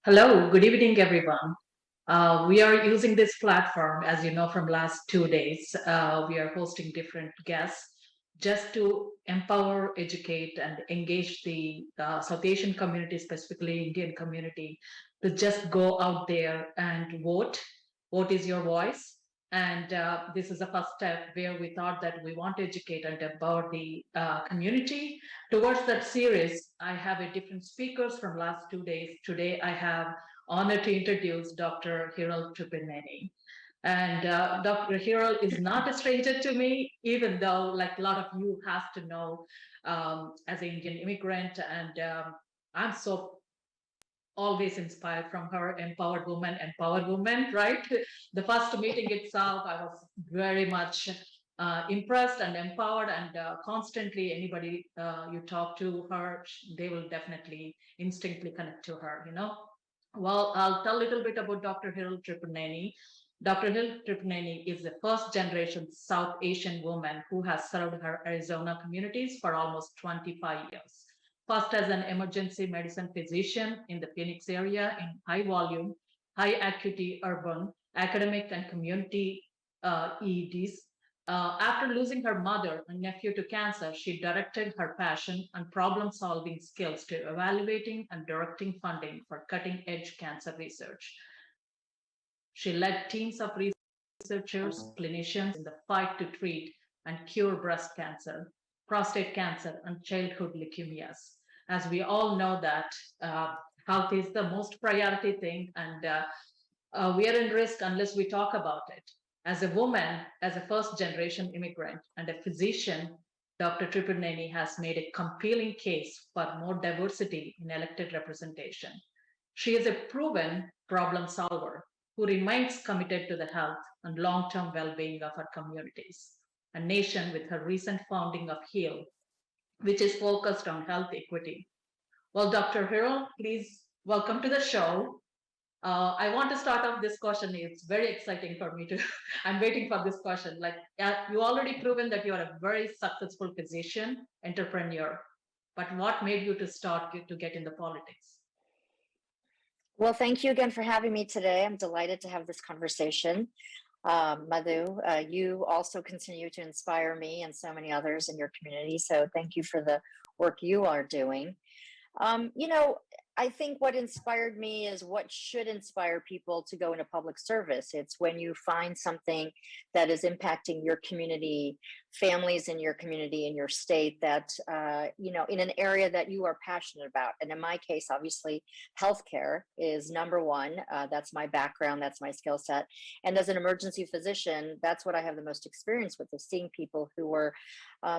Hello, good evening, everyone. We are using this platform, as you know, from last 2 days. We are hosting different guests just to empower, educate, and engage the South Asian community, specifically Indian community, to just go out there and vote. Vote is your voice. And this is the first step where we thought that we want to educate and empower the community. Towards that series, I have a different speakers from last 2 days. Today, I have honor to introduce Dr. Hiral Tripineni. And Dr. Hiral is not a stranger to me, even though, like a lot of you have to know, as an Indian immigrant, and I'm so always inspired from her empowered woman, right? The first meeting itself, I was very much impressed and empowered, and constantly anybody you talk to her, they will definitely instinctively connect to her. Well, I'll tell a little bit about Dr. Hiral Tripineni. Dr. Hiral Tripineni is the first generation South Asian woman who has served her Arizona communities for almost 25 years. First as an emergency medicine physician in the Phoenix area in high volume, high acuity urban, academic and community EDs. After losing her mother and nephew to cancer, she directed her passion and problem solving skills to evaluating and directing funding for cutting edge cancer research. She led teams of researchers, clinicians in the fight to treat and cure breast cancer, prostate cancer, and childhood leukemias. As we all know that health is the most priority thing, and we are in risk unless we talk about it. As a woman, as a first generation immigrant, and a physician, Dr. Tripurneeni has made a compelling case for more diversity in elected representation. She is a proven problem solver who remains committed to the health and long term well being of her communities. A nation with her recent founding of HEAL, which is focused on health equity. Well, Dr. Hero, please welcome to the show. I want to start off this question. It's very exciting for me to. I'm waiting for this question. Like, you already proven that you are a very successful physician, entrepreneur. But what made you to start to get into politics? Well, thank you again for having me today. I'm delighted to have this conversation. Madhu, you also continue to inspire me and so many others in your community. So thank you for the work you are doing. Um, you know, I think what inspired me is what should inspire people to go into public service. It's when you find something that is impacting your community, families in your community, in your state, that, in an area that you are passionate about. And in my case, obviously, healthcare is number one. That's my background, that's my skill set. And as an emergency physician, that's what I have the most experience with, is seeing people who were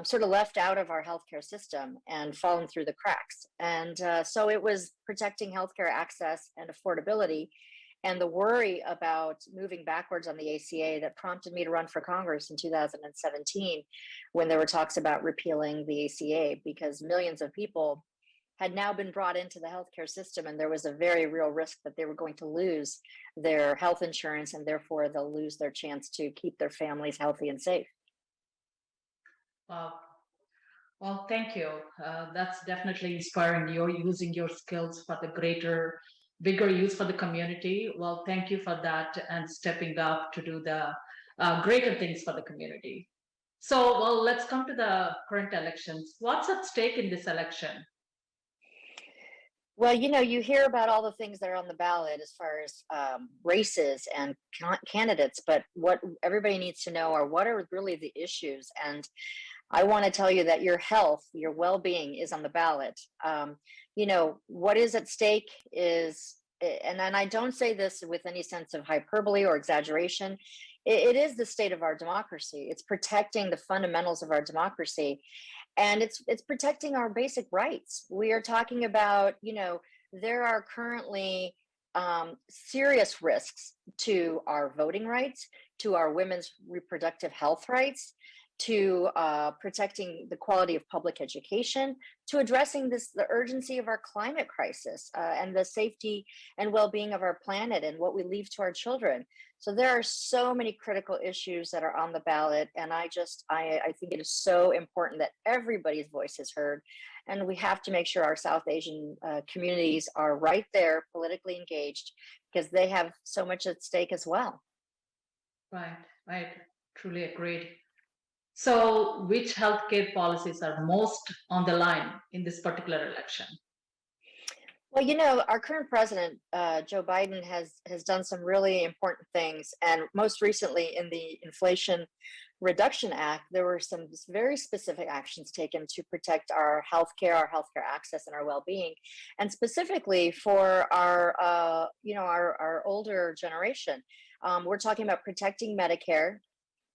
sort of left out of our healthcare system and fallen through the cracks. And so it was protecting healthcare access and affordability and the worry about moving backwards on the ACA that prompted me to run for Congress in 2017 when there were talks about repealing the ACA, because millions of people had now been brought into the healthcare system, and there was a very real risk that they were going to lose their health insurance, and therefore they'll lose their chance to keep their families healthy and safe. Wow. Well, thank you. That's definitely inspiring. You're using your skills for the bigger use for the community. Well, thank you for that and stepping up to do the greater things for the community. So, well, let's come to the current elections. What's at stake in this election? Well, you hear about all the things that are on the ballot as far as races and candidates, but what everybody needs to know are what are really the issues. And I want to tell you that your health, your well-being is on the ballot. What is at stake is, and I don't say this with any sense of hyperbole or exaggeration, it is the state of our democracy. It's protecting the fundamentals of our democracy, and it's protecting our basic rights. We are talking about, there are currently serious risks to our voting rights, to our women's reproductive health rights, to protecting the quality of public education, to addressing the urgency of our climate crisis, and the safety and well-being of our planet and what we leave to our children. So there are so many critical issues that are on the ballot, and I think it is so important that everybody's voice is heard, And we have to make sure our South Asian communities are right there, politically engaged, because they have so much at stake as well. Right, right. Truly agreed. So, which healthcare policies are most on the line in this particular election? Well, our current president, Joe Biden, has done some really important things, and most recently in the Inflation Reduction Act, there were some very specific actions taken to protect our healthcare access, and our well-being, and specifically for our older generation. We're talking about protecting Medicare,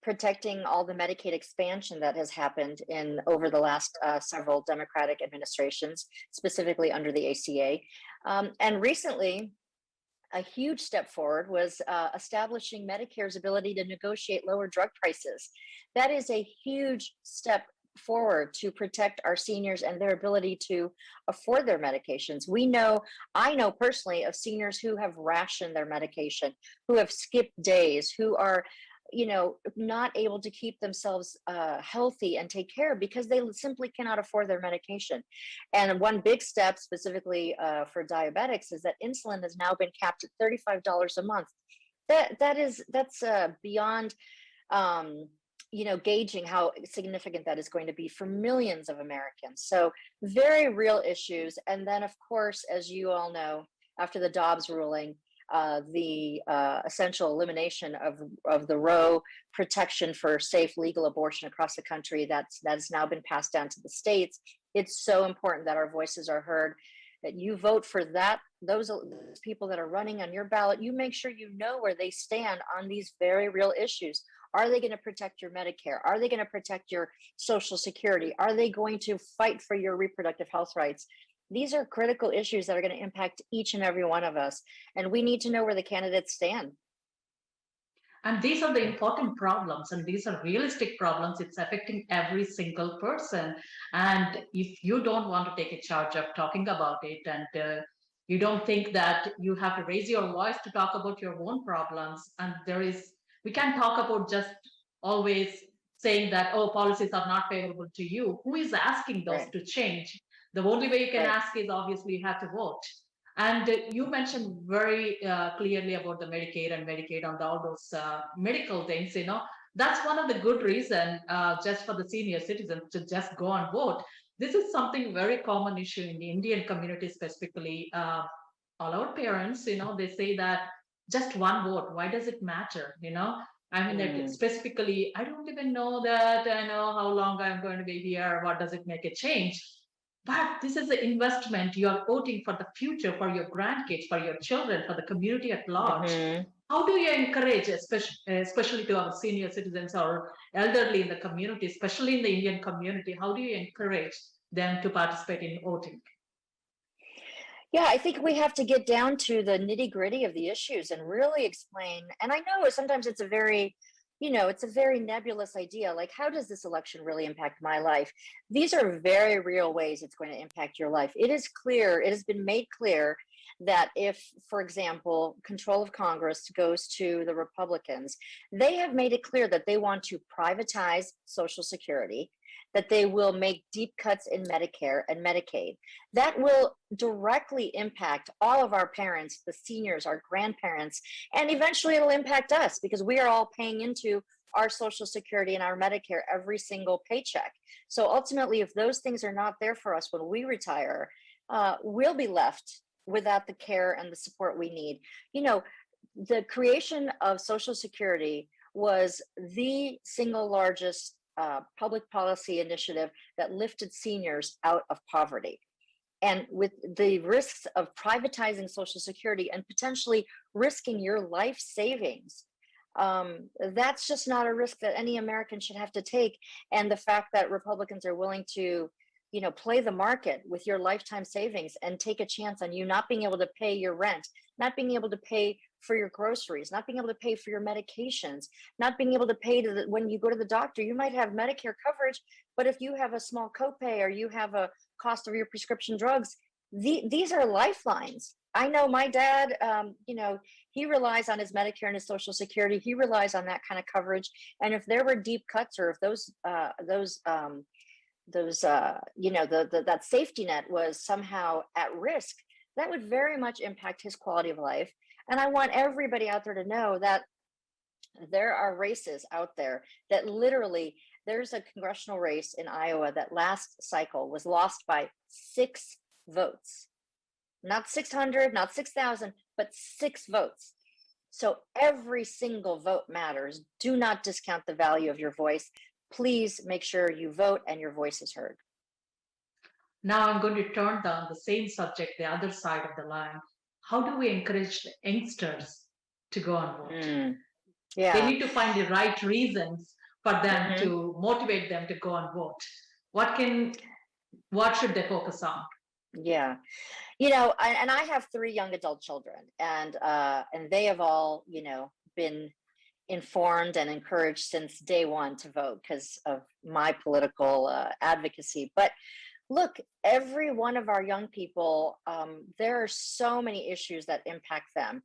protecting all the Medicaid expansion that has happened in over the last several Democratic administrations, specifically under the ACA. And recently, a huge step forward was establishing Medicare's ability to negotiate lower drug prices. That is a huge step forward to protect our seniors and their ability to afford their medications. I know personally of seniors who have rationed their medication, who have skipped days, who are not able to keep themselves healthy and take care because they simply cannot afford their medication. And one big step specifically for diabetics is that insulin has now been capped at $35 a month. That's beyond gauging how significant that is going to be for millions of Americans. So very real issues. And then, of course, as you all know, after the Dobbs ruling, the essential elimination of the Roe protection for safe, legal abortion across the country that has now been passed down to the states. It's so important that our voices are heard, that you vote for those people that are running on your ballot. You make sure you know where they stand on these very real issues. Are they going to protect your Medicare? Are they going to protect your Social Security? Are they going to fight for your reproductive health rights? These are critical issues that are going to impact each and every one of us, and we need to know where the candidates stand. And these are the important problems, and these are realistic problems. It's affecting every single person. And if you don't want to take a charge of talking about it, and you don't think that you have to raise your voice to talk about your own problems, and we can't talk about just always saying that, oh, policies are not favorable to you. Who is asking those Right. to change? The only way you can Right. ask is obviously you have to vote. And you mentioned very clearly about the Medicaid and Medicaid and all those medical things. That's one of the good reason just for the senior citizens to just go and vote. This is something very common issue in the Indian community, specifically. All our parents, they say that just one vote. Why does it matter? I mean, specifically, I don't even know that I know how long I'm going to be here. What does it make a change? But this is an investment. You are voting for the future, for your grandkids, for your children, for the community at large. How do you encourage, especially to our senior citizens or elderly in the community, especially in the Indian community, how do you encourage them to participate in voting? Yeah, I think we have to get down to the nitty gritty of the issues and really explain. And I know sometimes it's a very nebulous idea. Like, how does this election really impact my life? These are very real ways it's going to impact your life. It is clear, it has been made clear that if, for example, control of Congress goes to the Republicans, they have made it clear that they want to privatize Social Security, that they will make deep cuts in Medicare and Medicaid. That will directly impact all of our parents, the seniors, our grandparents, and eventually it'll impact us because we are all paying into our Social Security and our Medicare every single paycheck. So ultimately, if those things are not there for us when we retire, we'll be left without the care and the support we need. The creation of Social Security was the single largest public policy initiative that lifted seniors out of poverty. And with the risks of privatizing Social Security and potentially risking your life savings, that's just not a risk that any American should have to take. And the fact that Republicans are willing to, play the market with your lifetime savings and take a chance on you not being able to pay your rent, not being able to pay for your groceries, not being able to pay for your medications, not being able to pay when you go to the doctor. You might have Medicare coverage, but if you have a small copay or you have a cost of your prescription drugs, these are lifelines. I know my dad, he relies on his Medicare and his Social Security. He relies on that kind of coverage. And if there were deep cuts or if that safety net was somehow at risk, that would very much impact his quality of life. And I want everybody out there to know that there are races out there that literally, there's a congressional race in Iowa that last cycle was lost by 6 votes, not 600, not 6,000, but 6 votes. So every single vote matters. Do not discount the value of your voice. Please make sure you vote and your voice is heard. Now I'm going to turn down the same subject, the other side of the line. How do we encourage the youngsters to go and vote? Yeah. They need to find the right reasons for them to motivate them to go and vote. What should they focus on? Yeah. And I have 3 young adult children, and they have all, been informed and encouraged since day one to vote because of my political advocacy. But look, every one of our young people, there are so many issues that impact them.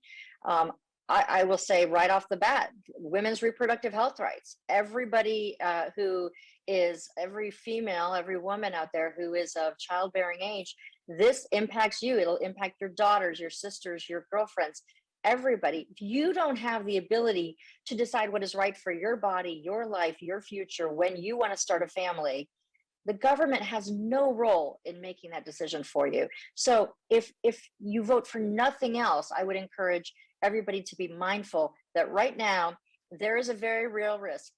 I will say right off the bat, women's reproductive health rights. Everybody every female, every woman out there who is of childbearing age, this impacts you. It'll impact your daughters, your sisters, your girlfriends, everybody. If you don't have the ability to decide what is right for your body, your life, your future, when you want to start a family, the government has no role in making that decision for you. So if you vote for nothing else, I would encourage everybody to be mindful that right now there is a very real risk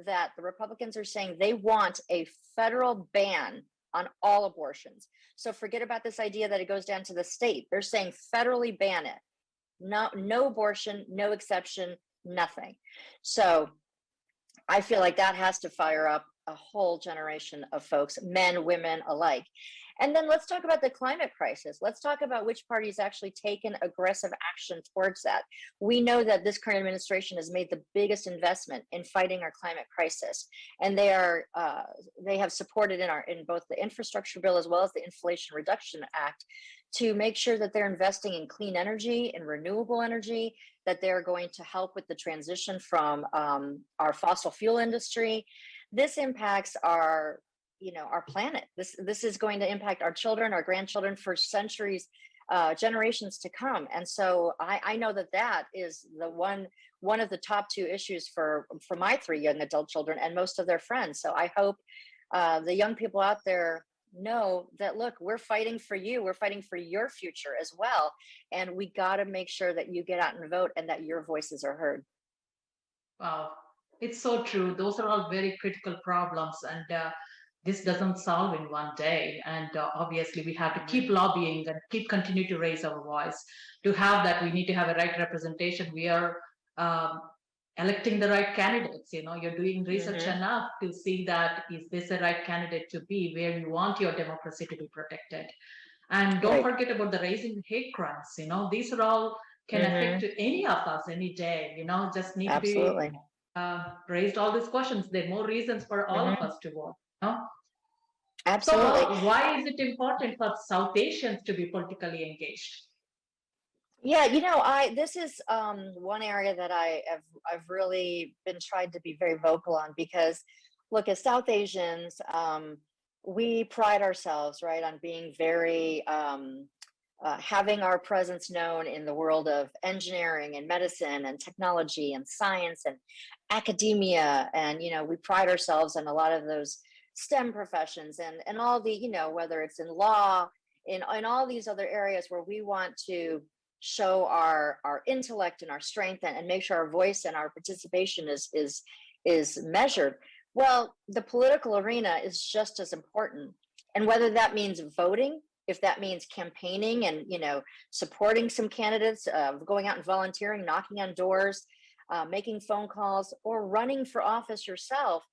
that the Republicans are saying they want a federal ban on all abortions. So forget about this idea that it goes down to the state. They're saying federally ban it. No abortion, no exception, nothing. So I feel like that has to fire up a whole generation of folks, men, women alike. And then let's talk about the climate crisis. Let's talk about which party's actually taken aggressive action towards that. We know that this current administration has made the biggest investment in fighting our climate crisis, and they have supported in both the infrastructure bill as well as the Inflation Reduction Act to make sure that they're investing in clean energy and renewable energy, that they're going to help with the transition from our fossil fuel industry. This impacts our planet. This is going to impact our children, our grandchildren for centuries, generations to come. And so I know that is the one of the top 2 issues for my 3 young adult children and most of their friends. So I hope the young people out there know that, look, we're fighting for you. We're fighting for your future as well. And we got to make sure that you get out and vote and that your voices are heard. Wow. It's so true. Those are all very critical problems, and this doesn't solve in one day. And obviously, we have to keep lobbying and continue to raise our voice. To have that, we need to have a right representation. We are electing the right candidates. You're doing research enough to see that is this the right candidate to be where you want your democracy to be protected. And don't forget about the raising hate crimes. These are all can affect any of us any day. Just need to be raised all these questions. There are more reasons for all of us to vote. Absolutely. So why is it important for South Asians to be politically engaged? Yeah, this is one area that I've really been trying to be very vocal on, because look, as South Asians, we pride ourselves, right, on being very having our presence known in the world of engineering and medicine and technology and science and academia. And, we pride ourselves in a lot of those STEM professions and all the, whether it's in law, in all these other areas where we want to show our intellect and our strength and make sure our voice and our participation is measured. Well, the political arena is just as important. And whether that means voting, if that means campaigning and, supporting some candidates, going out and volunteering, knocking on doors, making phone calls, or running for office yourself,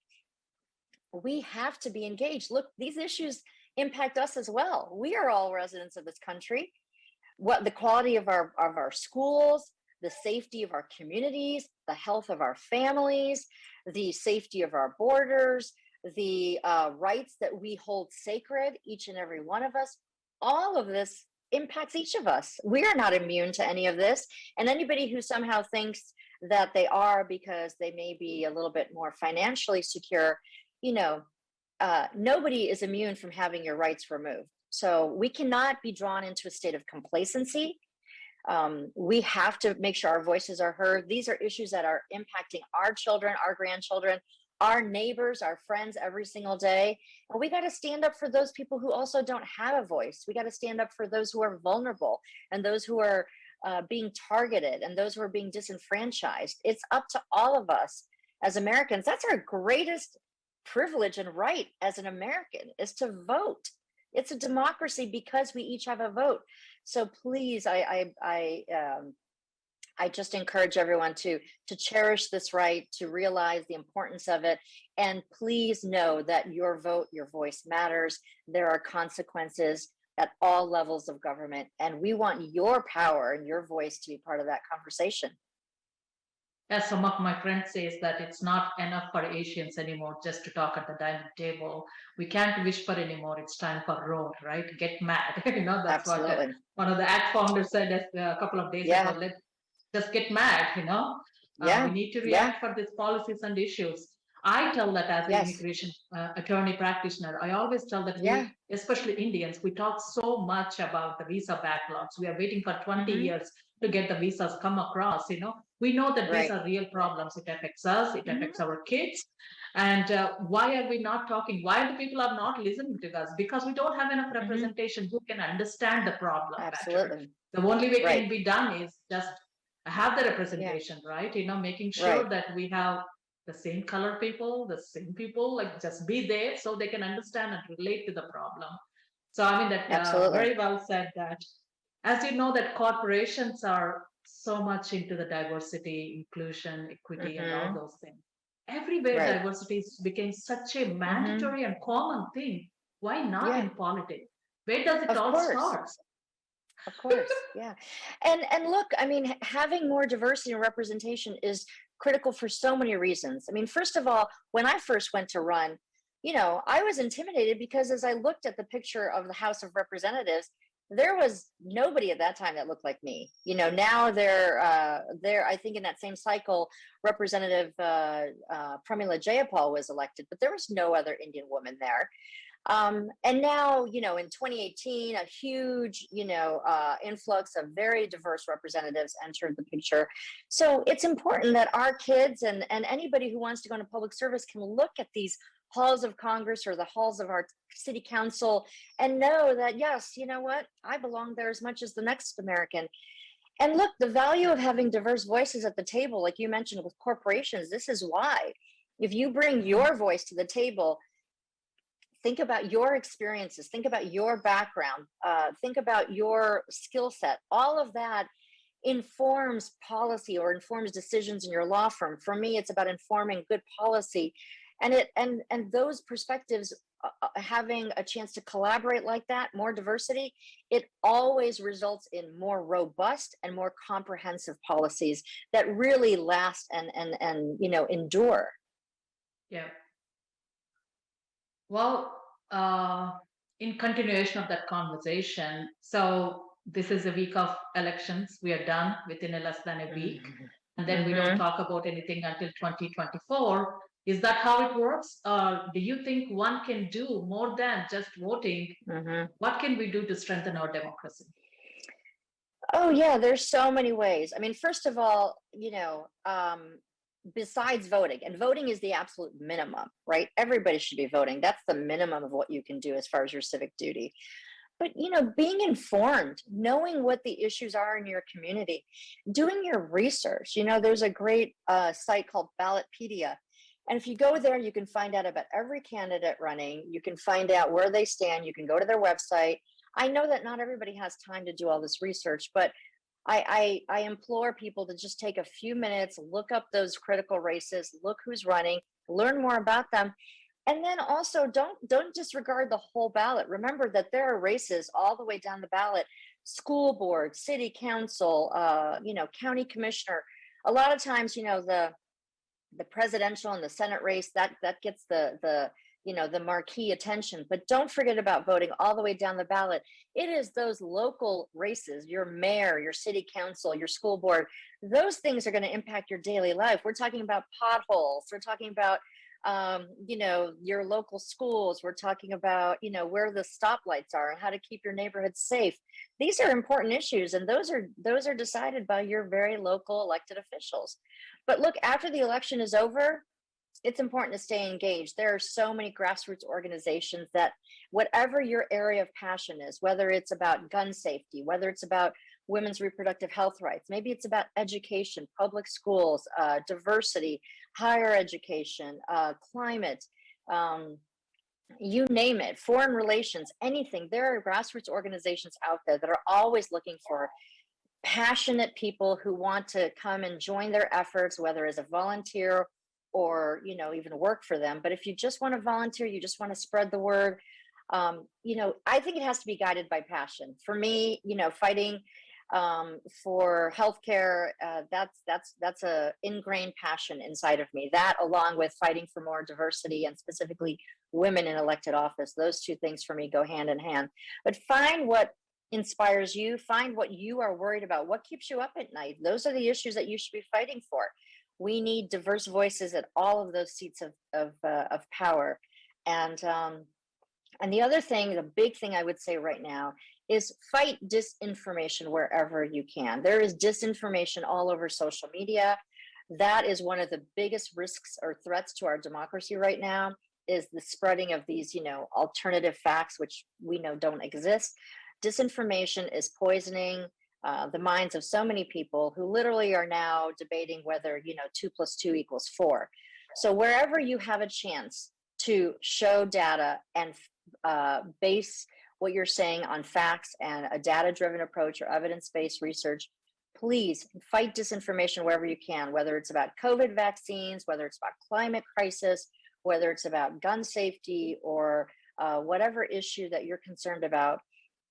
we have to be engaged. Look, these issues impact us as well. We are all residents of this country. What the quality of our schools, the safety of our communities, the health of our families, the safety of our borders, the rights that we hold sacred, each and every one of us, all of this impacts each of us. We are not immune to any of this. And anybody who somehow thinks that they are because they may be a little bit more financially secure, nobody is immune from having your rights removed. So we cannot be drawn into a state of complacency. We have to make sure our voices are heard. These are issues that are impacting our children, our grandchildren, our neighbors, our friends every single day. And we got to stand up for those people who also don't have a voice. We got to stand up for those who are vulnerable and those who are being targeted and those who are being disenfranchised. It's up to all of us as Americans. That's our greatest privilege and right as an American, is to vote. It's a democracy because we each have a vote. So please, I just encourage everyone to cherish this right, to realize the importance of it, and please know that your vote, your voice matters. There are consequences at all levels of government, and we want your power and your voice to be part of that conversation. As some of my friends says that it's not enough for Asians anymore just to talk at the dining table. We can't whisper anymore. It's time for roar, right? Get mad. That's what Absolutely. one of the ACT founders said a couple of days ago. Let's just get mad. We need to react for these policies and issues. I tell that as an immigration attorney practitioner, I always tell that we, especially Indians, we talk so much about the visa backlogs. We are waiting for 20 years to get the visas come across. We know that these are real problems. It affects us, it affects our kids. And why are we not talking? Why the people are not listening to us? Because we don't have enough representation who can understand the problem better. The only way can be done is just have the representation, right? Making sure that we have the same color people, the same people, like just be there so they can understand and relate to the problem. So I mean that very well said that. As you know, that corporations are so much into the diversity, inclusion, equity, and all those things. Everywhere diversity became such a mandatory and common thing. Why not in politics? Where does it all start? Of course, yeah. And look, I mean, having more diversity and representation is critical for so many reasons. I mean, first of all, when I first went to run, I was intimidated because as I looked at the picture of the House of Representatives, there was nobody at that time that looked like me. Now they're I think in that same cycle, Representative Pramila Jayapal was elected, but there was no other Indian woman there. And now, in 2018, a huge, influx of very diverse representatives entered the picture. So it's important that our kids and anybody who wants to go into public service can look at these halls of Congress or the halls of our city council and know that, yes, you know what, I belong there as much as the next American. And look, the value of having diverse voices at the table, like you mentioned with corporations, this is why. If you bring your voice to the table, think about your experiences, think about your background, think about your skill set. All of that informs policy or informs decisions in your law firm. For me, it's about informing good policy. And those perspectives, having a chance to collaborate like that, more diversity, it always results in more robust and more comprehensive policies that really last and endure. Yeah. Well, in continuation of that conversation, so this is a week of elections. We are done within less than a week. And then we don't talk about anything until 2024. Is that how it works? Do you think one can do more than just voting? What can we do to strengthen our democracy? Oh, yeah, there's so many ways. I mean, first of all, besides voting, and voting is the absolute minimum, right? Everybody should be voting. That's the minimum of what you can do as far as your civic duty. But, being informed, knowing what the issues are in your community, doing your research. There's a great site called Ballotpedia. And if you go there, you can find out about every candidate running. You can find out where they stand. You can go to their website. I know that not everybody has time to do all this research, but I implore people to just take a few minutes, look up those critical races, look who's running, learn more about them. And then also don't disregard the whole ballot. Remember that there are races all the way down the ballot, school board, city council, county commissioner. A lot of times, the presidential and the Senate race, that gets the marquee attention, but don't forget about voting all the way down the ballot. It is those local races, your mayor, your city council, your school board, those things are going to impact your daily life. We're talking about potholes. We're talking about your local schools. We're talking about, where the stoplights are and how to keep your neighborhood safe. These are important issues, and those are decided by your very local elected officials. But look, after the election is over, it's important to stay engaged. There are so many grassroots organizations that, whatever your area of passion is, whether it's about gun safety, whether it's about women's reproductive health rights, maybe it's about education, public schools, diversity, higher education, climate, you name it, foreign relations, anything. There are grassroots organizations out there that are always looking for passionate people who want to come and join their efforts, whether as a volunteer or even work for them. But if you just want to volunteer, you just want to spread the word, I think it has to be guided by passion. For me, fighting for healthcare, that's a ingrained passion inside of me. That, along with fighting for more diversity and specifically women in elected office, those two things for me go hand in hand. But find what inspires you, find what you are worried about, what keeps you up at night. Those are the issues that you should be fighting for. We need diverse voices at all of those seats of power. And the other thing, the big thing I would say right now, is fight disinformation wherever you can. There is disinformation all over social media. That is one of the biggest risks or threats to our democracy right now, is the spreading of these, alternative facts, which we know don't exist. Disinformation is poisoning the minds of so many people who literally are now debating whether 2 + 2 = 4. So wherever you have a chance to show data and base what you're saying on facts and a data-driven approach or evidence-based research, please fight disinformation wherever you can, whether it's about COVID vaccines, whether it's about climate crisis, whether it's about gun safety, or whatever issue that you're concerned about.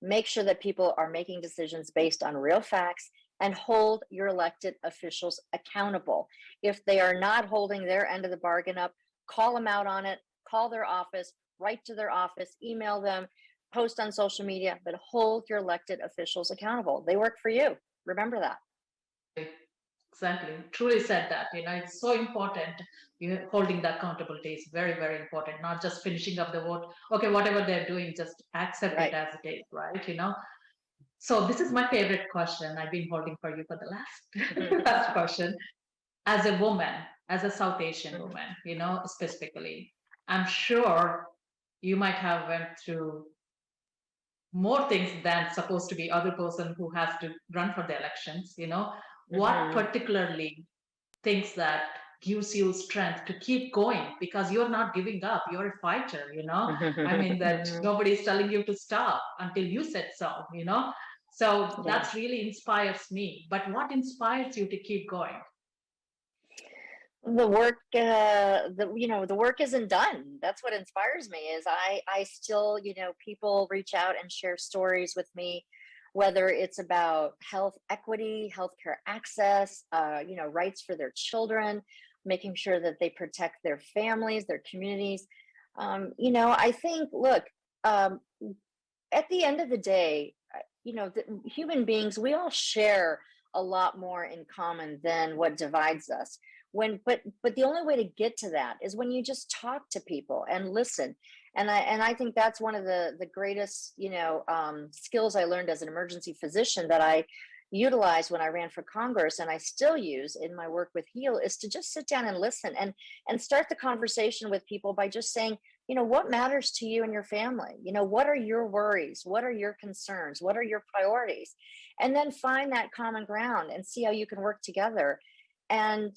Make sure that people are making decisions based on real facts, and hold your elected officials accountable. If they are not holding their end of the bargain up, call them out on it, call their office, write to their office, email them, post on social media, but hold your elected officials accountable. They work for you. Remember that. Exactly. Truly said that. It's so important. Holding the accountability is very, very important. Not just finishing up the vote. Okay, whatever they're doing, just accept Right. it as it is, right? So this is my favorite question I've been holding for you for the last last question. As a woman, as a South Asian woman, specifically, I'm sure you might have went through more things than supposed to be other person who has to run for the elections. What particularly things that gives you strength to keep going, because you're not giving up, you're a fighter. I mean, that nobody's telling you to stop until you said so. So that's really inspires me. But what inspires you to keep going? The work, the work isn't done. That's what inspires me. Is I still, people reach out and share stories with me, whether it's about health equity, healthcare access, rights for their children, making sure that they protect their families, their communities. I think, look, at the end of the day, human beings, we all share a lot more in common than what divides us. But the only way to get to that is when you just talk to people and listen. And I think that's one of the greatest skills I learned as an emergency physician, that I utilized when I ran for Congress, and I still use in my work with HEAL, is to just sit down and listen and start the conversation with people by just saying, what matters to you and your family? What are your worries? What are your concerns? What are your priorities? And then find that common ground and see how you can work together. And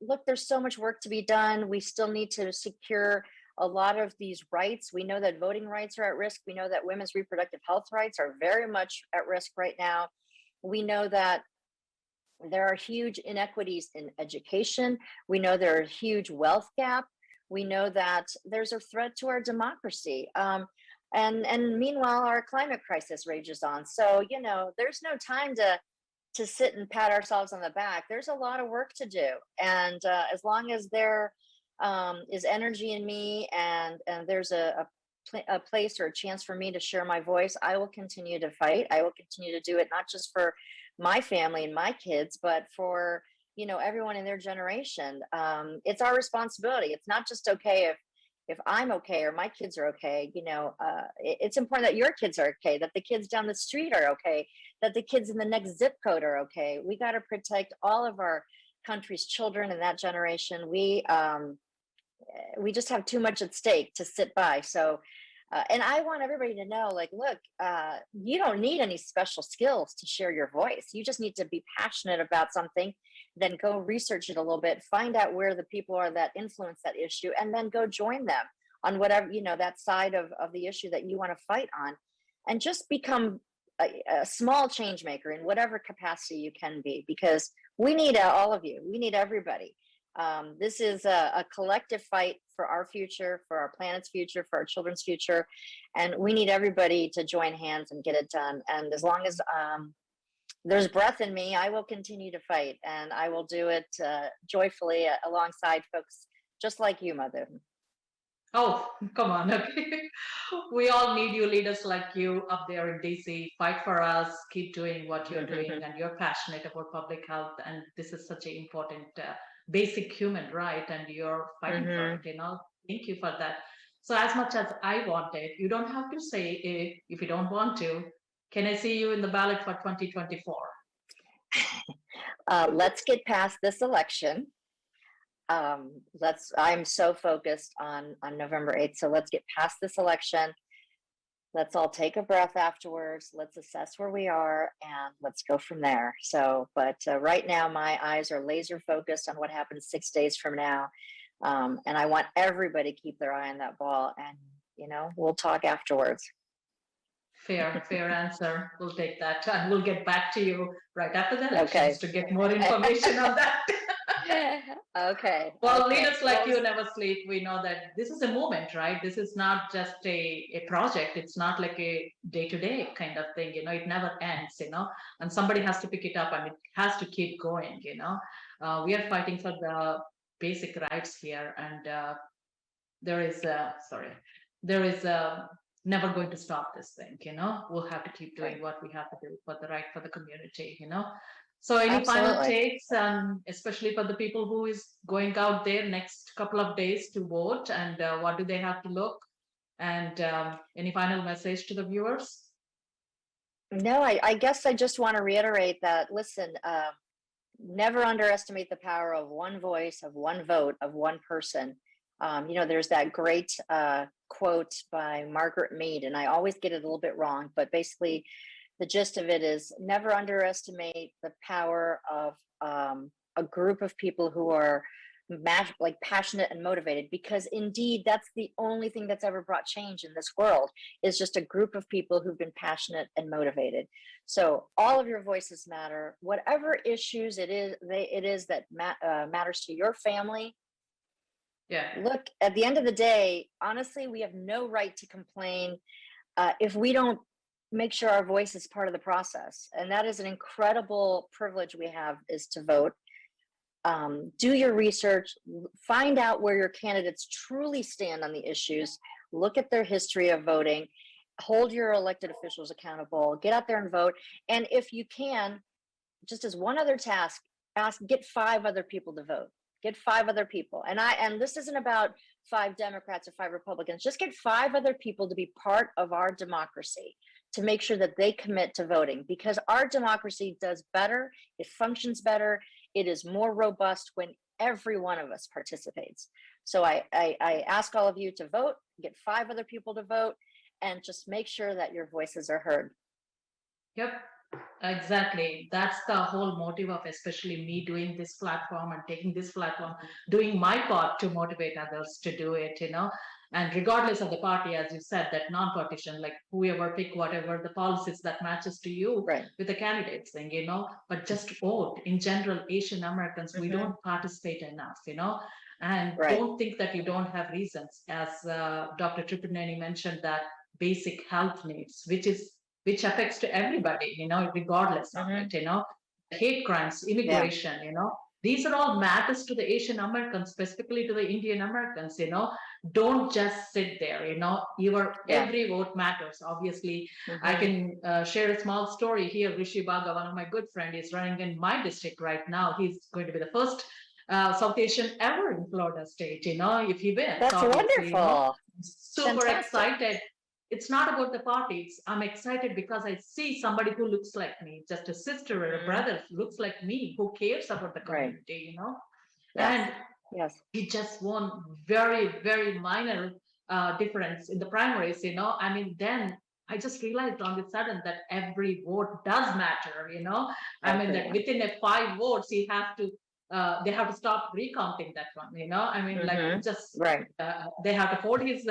look, there's so much work to be done. We still need to secure a lot of these rights. We know that voting rights are at risk. We know that women's reproductive health rights are very much at risk right now. We know that there are huge inequities in education. We know there are a huge wealth gap. We know that there's a threat to our democracy. And meanwhile, our climate crisis rages on. So, there's no time to sit and pat ourselves on the back. There's a lot of work to do. And as long as there is energy in me, and there's a place or a chance for me to share my voice, I will continue to fight. I will continue to do it, not just for my family and my kids, but for everyone in their generation. It's our responsibility. It's not just okay if I'm okay or my kids are okay. It's important that your kids are okay, that the kids down the street are okay, that the kids in the next zip code are okay. We got to protect all of our country's children in that generation. We just have too much at stake to sit by. So, and I want everybody to know, like, look, you don't need any special skills to share your voice. You just need to be passionate about something, then go research it a little bit, find out where the people are that influence that issue, and then go join them on whatever, that side of the issue that you want to fight on, and just become a small change maker in whatever capacity you can be, because we need all of you. We need everybody. This is a collective fight for our future, for our planet's future, for our children's future. And we need everybody to join hands and get it done. And as long as there's breath in me, I will continue to fight, and I will do it joyfully alongside folks just like you, Mother. Oh, come on. Okay. We all need you, leaders like you up there in DC. Fight for us, keep doing what you're doing, and you're passionate about public health. And this is such an important basic human right, and you're fighting for it. Thank you for that. So, as much as I want it, you don't have to say it if you don't want to. Can I see you in the ballot for 2024? Let's get past this election. I'm so focused on November 8th. So let's get past this election. Let's all take a breath afterwards. Let's assess where we are, and let's go from there. So, but right now my eyes are laser focused on what happens 6 days from now. And I want everybody to keep their eye on that ball, and, we'll talk afterwards. Fair answer. We'll take that, and we'll get back to you right after the elections to get more information on that. Okay. Well, leaders like you never sleep. We know that this is a movement, right? This is not just a project. It's not like a day-to-day kind of thing, it never ends, and somebody has to pick it up, and it has to keep going, we are fighting for the basic rights here, and there is never going to stop this thing, we'll have to keep doing what we have to do for the right for the community, So any final takes, especially for the people who is going out there next couple of days to vote, and what do they have to look, and any final message to the viewers? No, I guess I just want to reiterate that, listen, never underestimate the power of one voice, of one vote, of one person. There's that great quote by Margaret Mead, and I always get it a little bit wrong, but basically the gist of it is never underestimate the power of a group of people who are passionate and motivated, because indeed that's the only thing that's ever brought change in this world, is just a group of people who've been passionate and motivated. So all of your voices matter, whatever issues it is that matters to your family. Yeah. Look, at the end of the day, honestly, we have no right to complain if we don't make sure our voice is part of the process. And that is an incredible privilege we have, is to vote. Do your research, find out where your candidates truly stand on the issues, look at their history of voting, hold your elected officials accountable, get out there and vote. And if you can, just as one other task, get 5 other people to vote. Get 5 other people. And this isn't about 5 Democrats or 5 Republicans. Just get 5 other people to be part of our democracy, to make sure that they commit to voting, because our democracy does better, it functions better, it is more robust when every one of us participates. So I ask all of you to vote, get 5 other people to vote, and just make sure that your voices are heard. Yep. Exactly. That's the whole motive of especially me doing this platform and taking this platform, doing my part to motivate others to do it, and regardless of the party, as you said, that non-partisan, like whoever pick whatever the policies that matches to you with the candidates thing, but just vote. In general, Asian Americans, we don't participate enough, and don't think that you don't have reasons. As Dr. Tripuneni mentioned, that basic health needs, which affects to everybody, regardless of it, hate crimes, immigration, these are all matters to the Asian Americans, specifically to the Indian Americans, don't just sit there. Your Yeah. every vote matters. Obviously, I Mhm. can share a small story here. Rishi Baga, one of my good friend, is running in my district right now. He's going to be the first South Asian ever in Florida State. If he wins, That's obviously, wonderful. super Fantastic. excited. It's not about the party. I'm excited because I see somebody who looks like me, just a sister or a Mhm. brother who looks like me, who cares about the Right. community. Yes. And Yes. he just won very, very minor difference in the primaries. I mean, then I just realized on the sudden that every vote does matter. I mean, that Everyone. within a 5 votes, they have to stop recounting that one. I mean, like Mhm. just Right. they have to hold his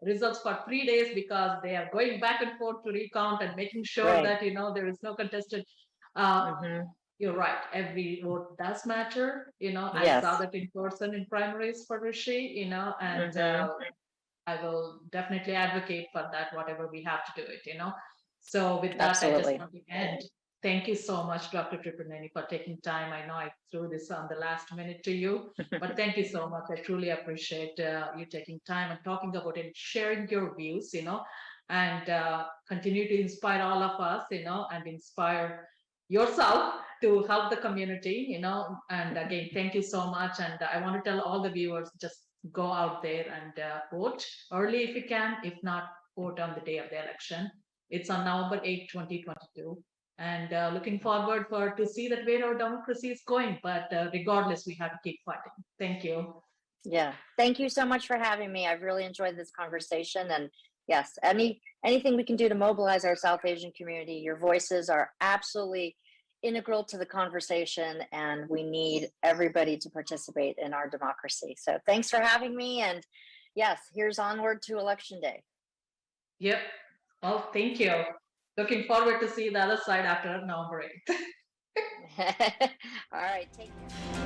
results for 3 days because they are going back and forth to recount and making sure Right. that there is no contested. Uh, Mhm. you're right. Every vote does matter. I saw Yes. that in person in primaries for Rishi. And Mhm. I will definitely advocate for that, whatever we have to do it. So with that, I just Absolutely. want to end. Thank you so much, Dr. Tripuneni, for taking time. I know I threw this on the last minute to you, but thank you so much. I truly appreciate you taking time and talking about it, sharing your views, and continue to inspire all of us, and inspire yourself to help the community. And again, thank you so much. And I want to tell all the viewers, just go out there and vote early if you can. If not, vote on the day of the election. It's on November 8th, 2022. And looking forward to see that where our democracy is going. But regardless, we have to keep fighting. Thank you. Yeah. Thank you so much for having me. I've really enjoyed this conversation. And yes, anything we can do to mobilize our South Asian community, your voices are absolutely integral to the conversation, and we need everybody to participate in our democracy. So thanks for having me. And yes, here's onward to election day. Yep. Well, thank you. Looking forward to see the other side after November 8th. All right, take care.